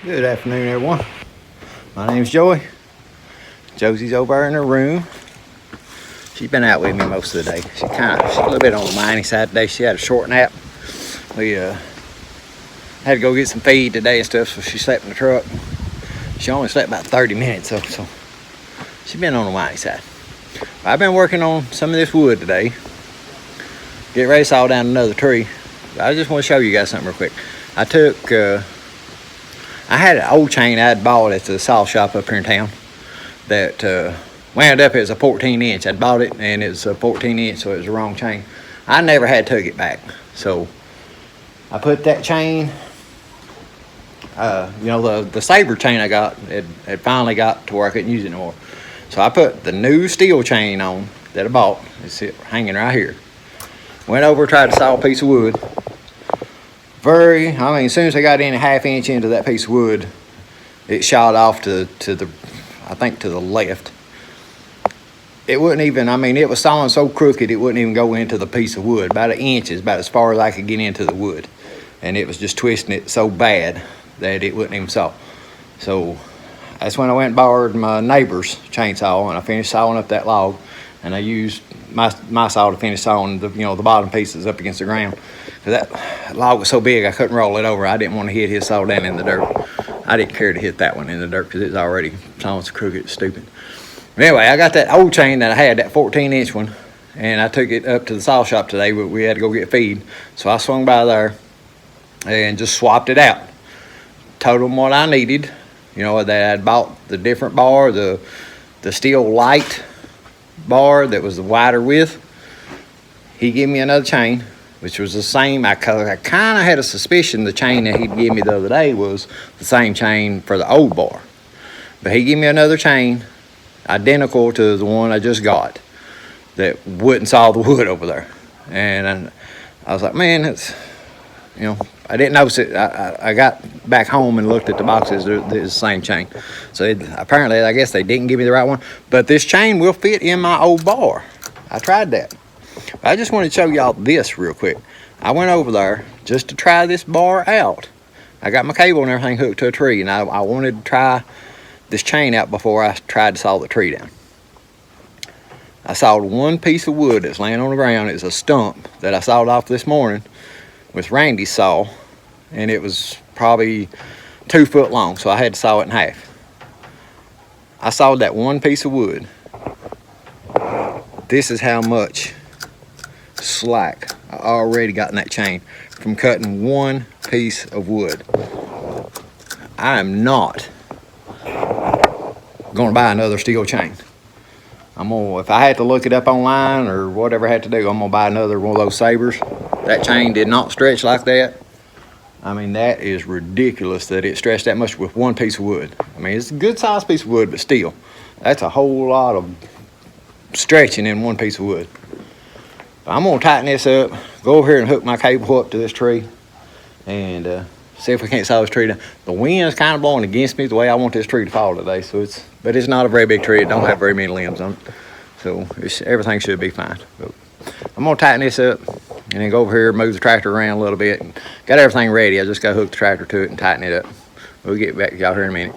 Good afternoon, everyone. My name's Joey. Josie's over there in her room. She's been out with me most of the day. She's a little bit on the whiny side today. She had a short nap. We had to go get some feed today and stuff, so she slept in the truck. She only slept about 30 minutes, so she's been on the whiny side. I've been working on some of this wood today. Get ready to saw down another tree. I just want to show you guys something real quick. I had an old chain I'd bought at the saw shop up here in town that wound up as a 14 inch. I'd bought it and it was a 14 inch, so it was the wrong chain. I never had took it back. So I put that chain, the Saber chain I got, it finally got to where I couldn't use it anymore. So I put the new steel chain on that I bought. It's hanging right here. Went over, tried to saw a piece of wood. As soon as I got in a half inch into that piece of wood, it shot off to the left. It wouldn't even, it was sawing so crooked it wouldn't even go into the piece of wood. About an inch is about as far as I could get into the wood. And it was just twisting it so bad that it wouldn't even saw. So that's when I went and borrowed my neighbor's chainsaw and I finished sawing up that log. And I used my saw to finish sawing the bottom pieces up against the ground. That log was so big I couldn't roll it over. I didn't want to hit his saw down in the dirt. I didn't care to hit that one in the dirt because it was already sawing so crooked and stupid. But anyway, I got that old chain that I had, that 14-inch one, and I took it up to the saw shop today, but we had to go get feed. So I swung by there and just swapped it out. Told him what I needed. That I'd bought the different bar, the steel light bar that was the wider width. He gave me another chain, which was the same. I kind of had a suspicion the chain that he'd give me the other day was the same chain for the old bar. But he gave me another chain, identical to the one I just got, that wouldn't saw the wood over there. And I was like, man, I didn't notice it. I got back home and looked at the boxes. They're the same chain. So apparently, I guess they didn't give me the right one. But this chain will fit in my old bar. I tried that. I just wanted to show y'all this real quick. I went over there just to try this bar out. I got my cable and everything hooked to a tree, and I wanted to try this chain out before I tried to saw the tree down. I sawed one piece of wood that's laying on the ground. It was a stump that I sawed off this morning with Randy's saw, and it was probably 2 foot long, so I had to saw it in half. I sawed that one piece of wood. This is how much slack I already got in that chain from cutting one piece of wood. I am not going to buy another steel chain. If I had to look it up online or whatever I had to do, I'm going to buy another one of those Sabers. That chain did not stretch like that. That is ridiculous that it stretched that much with one piece of wood. It's a good sized piece of wood, but still, that's a whole lot of stretching in one piece of wood. I'm going to tighten this up, go over here and hook my cable up to this tree, and see if we can't saw this tree down. The wind's kind of blowing against me the way I want this tree to fall today, but it's not a very big tree. It don't have very many limbs on it, so everything should be fine. But I'm going to tighten this up and then go over here, move the tractor around a little bit, and got everything ready. I just got to hook the tractor to it and tighten it up. We'll get back to y'all here in a minute.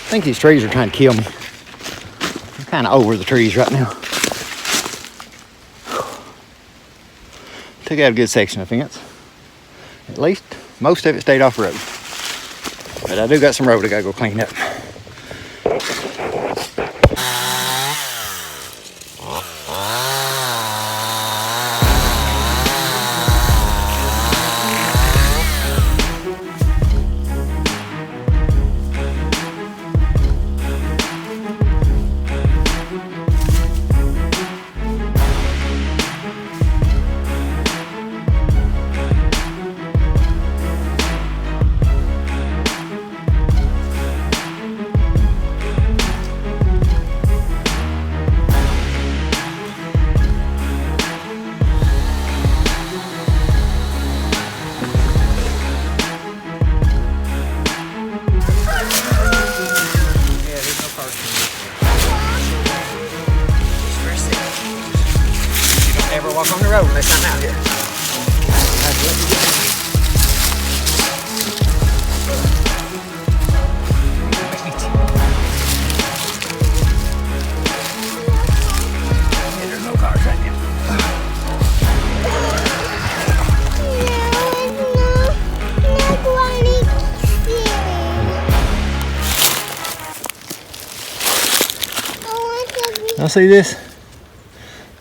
think these trees are trying to kill me. I'm kind of over the trees right now. Took out a good section of fence. At least most of it stayed off road. But I do got some road I gotta go clean up. Never walk on the road unless I'm out here. There's no cars right now. Now see this?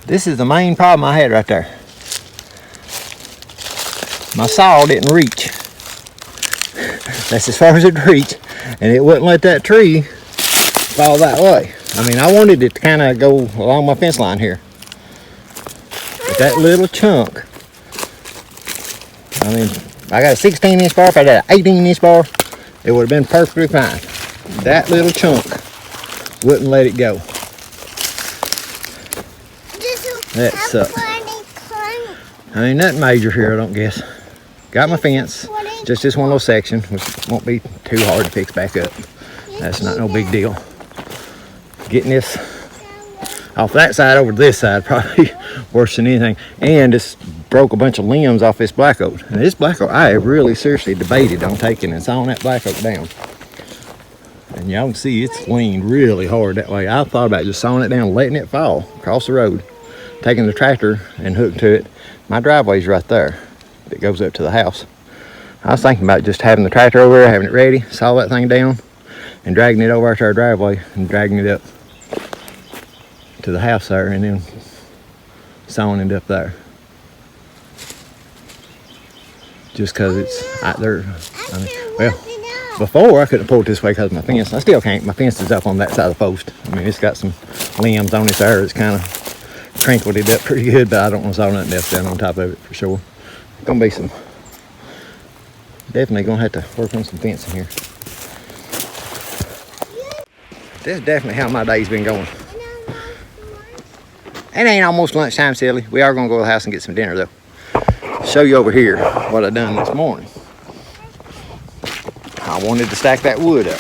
This is the main problem I had right there. My saw didn't reach. That's as far as it reached, and it wouldn't let that tree fall that way. I mean, I wanted it to kind of go along my fence line here. But that little chunk, I mean, I got a 16-inch bar. If I had an 18-inch bar, it would have been perfectly fine. That little chunk wouldn't let it go. That sucks. I mean, nothing major here, I don't guess. Got my fence, just this one little section, which won't be too hard to fix back up. That's not no big deal. Getting this off that side over to this side, probably worse than anything. And it's broke a bunch of limbs off this black oak. And this black oak, I have really seriously debated on taking and sawing that black oak down. And y'all can see it's leaned really hard that way. I thought about just sawing it down, letting it fall across the road, taking the tractor and hooking to it. My driveway's right there. It goes up to the house. I was thinking about just having the tractor over there, having it ready, saw that thing down, and dragging it over to our driveway and dragging it up to the house there, and then sawing it up there. Just because it's out there. I mean, well, before I couldn't pull it this way because of my fence. I still can't. My fence is up on that side of the post. I mean, it's got some limbs on it there. It's kind of crinkled it up pretty good, but I don't want to saw nothing else down on top of it for sure. Gonna be some, definitely gonna have to work on some fencing here. This is definitely how my day's been going. It ain't almost lunchtime, silly. We are gonna go to the house and get some dinner though. Show you over here what I done this morning. I wanted to stack that wood up.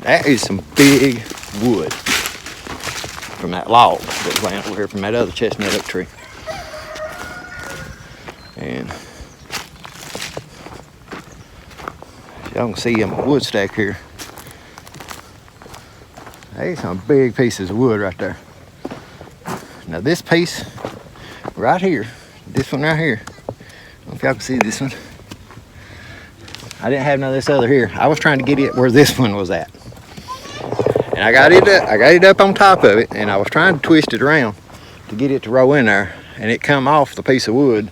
That is some big wood from that log that was laying over here from that other chestnut oak tree. And y'all can see my wood stack here. There's some big pieces of wood right there. Now this piece right here, this one right here, I don't know if y'all can see this one. I didn't have none of this other here. I was trying to get it where this one was at. And I got it up on top of it, and I was trying to twist it around to get it to roll in there, and it come off the piece of wood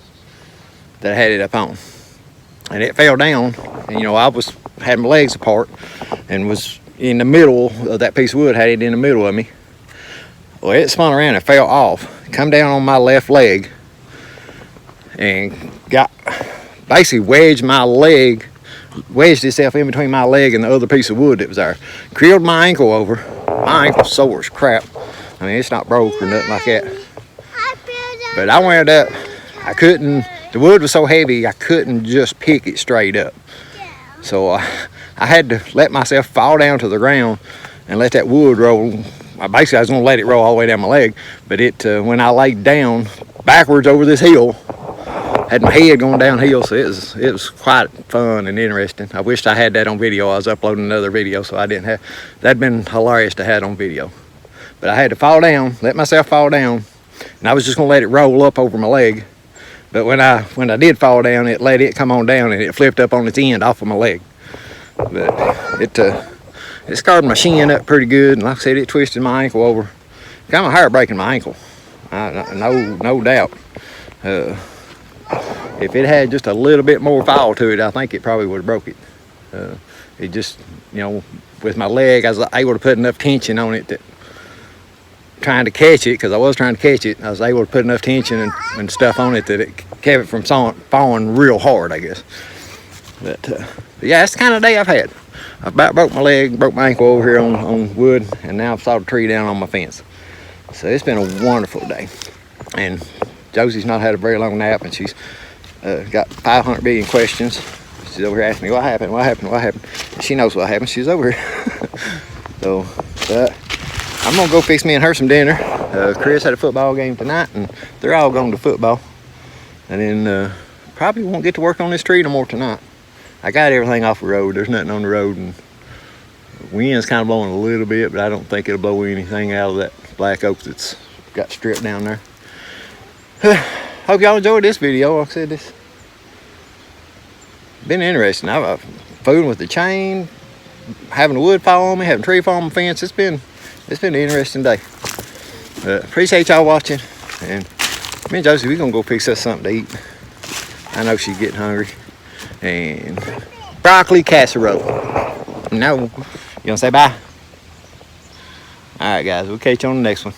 that I had it up on. And it fell down, and you know, I had my legs apart and was in the middle of that piece of wood, had it in the middle of me. Well, it spun around and fell off, come down on my left leg, and got basically wedged itself in between my leg and the other piece of wood that was there. Creeled my ankle over. My ankle's sore as crap. I mean, it's not broke or nothing like that. But I wound up, the wood was so heavy, I couldn't just pick it straight up. So I had to let myself fall down to the ground and let that wood roll. Basically, I was going to let it roll all the way down my leg, but when I laid down backwards over this hill, had my head going downhill, so it was quite fun and interesting. I wished I had that on video. I was uploading another video, so I didn't have. That'd been hilarious to have on video. But I had to fall down, let myself fall down, and I was just gonna let it roll up over my leg. But when I did fall down, it let it come on down, and it flipped up on its end off of my leg. But it scarred my shin up pretty good, and like I said, it twisted my ankle over. Got my heart breaking my ankle, no doubt. If it had just a little bit more fall to it, I think it probably would have broke it. It just, you know, with my leg, I was able to put enough tension on it that trying to catch it, because I was trying to catch it, I was able to put enough tension and stuff on it that it kept it from falling real hard, I guess. But yeah, that's the kind of day I've had. I about broke my leg, broke my ankle over here on wood, and now I've sawed a tree down on my fence. So it's been a wonderful day. And Josie's not had a very long nap, and she's got 500 billion questions. She's over here asking me, what happened, what happened, what happened? And she knows what happened. She's over here. So, I'm gonna go fix me and her some dinner. Chris had a football game tonight, and they're all going to football. And then probably won't get to work on this tree no more tonight. I got everything off the road. There's nothing on the road, and the wind's kind of blowing a little bit, but I don't think it'll blow anything out of that black oak that's got stripped down there. Hope y'all enjoyed this video. Like I said, this been interesting. I've fooling with the chain, having the wood fall on me, having tree fall on my fence. It's been an interesting day. Appreciate y'all watching, and me and Josie, we gonna go fix us something to eat. I know she's getting hungry. And broccoli casserole. No, you gonna say bye? All right, guys, we'll catch you on the next one.